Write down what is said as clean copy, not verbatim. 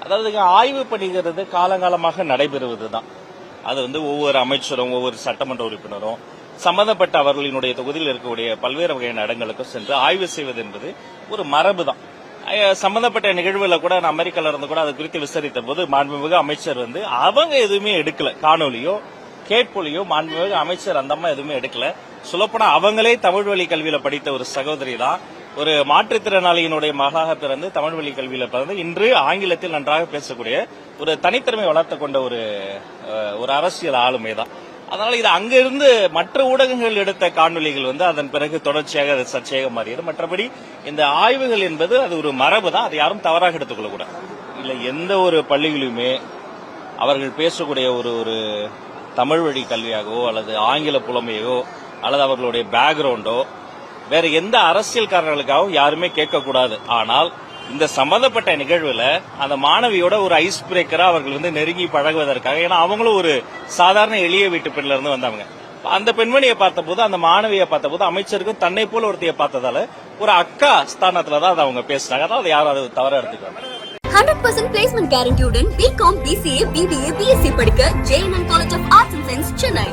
அதாவது ஆய்வு பணிகிறது காலங்காலமாக நடைபெறுவதுதான். அது ஒவ்வொரு அமைச்சரும் ஒவ்வொரு சட்டமன்ற உறுப்பினரும் சம்பந்தப்பட்ட அவர்களினுடைய தொகுதியில் இருக்கக்கூடிய பல்வேறு வகையான இடங்களுக்கும் சென்று ஆய்வு செய்வது என்பது ஒரு மரபு தான். சம்பந்தப்பட்ட நிகழ்வுல கூட நான் அமெரிக்கால இருந்து கூட அது குறித்து விசாரித்த போது மாண்புமிகு அமைச்சர் அவங்க எதுவுமே எடுக்கல, காணொலியோ கேட்பொலியோ மாண்புமிகு அமைச்சர் அந்த அம்மா எதுவுமே எடுக்கல. சொல்லப்போனா அவங்களே தமிழ் வழி கல்வியில படித்த ஒரு சகோதரி தான். ஒரு மாற்றுத்திறனாளியினுடைய மகளாக பிறந்து தமிழ் வழி கல்வியில பிறந்து இன்று ஆங்கிலத்தில் நன்றாக பேசக்கூடிய ஒரு தனித்திறமை வளர்த்து கொண்ட ஒரு அரசியல் ஆளுமை தான். அதனால இது அங்கிருந்து மற்ற ஊடகங்கள் எடுத்த காணொலிகள் அதன் பிறகு தொடர்ச்சியாக அது சர்ச்சையாக மாறியது. மற்றபடி இந்த ஆய்வுகள் என்பது அது ஒரு மரபு தான், அதை யாரும் தவறாக எடுத்துக்கொள்ளக்கூடாது. இல்ல எந்த ஒரு பள்ளிகளுமே அவர்கள் பேசக்கூடிய ஒரு தமிழ் வழி கல்வியாகவோ அல்லது ஆங்கில புலமையோ அல்லது அவர்களுடைய பேக்ரவுண்டோ வேற எந்த அரசியல்காரர்களுக்காகவும் யாருமே கேட்கக்கூடாது. ஆனால் இந்த சம்பந்தப்பட்ட நிகழ்வுல அந்த மாணவியோட ஒரு ஐஸ் பிரேக்கரா அவர்கள் நெருங்கி பழகுவதற்காக, ஏன்னா அவங்களும் ஒரு சாதாரண எளிய வீட்டு பெண்ல இருந்து வந்தவங்க. அந்த பெண்மணியை பார்த்தபோது, அந்த மாணவியை பார்த்தபோது அமைச்சருக்கும் தன்னை போல ஒருத்தைய பார்த்ததால ஒரு அக்கா ஸ்தானத்துலதான் அதை அவங்க பேசினாங்க. அதாவது யாரும் அதை தவற எடுத்துக்காங்க. 100% placement guarantee உடன் BCom, BCA, BBA, BSc படிக்க JNN College of Arts and Science, Chennai.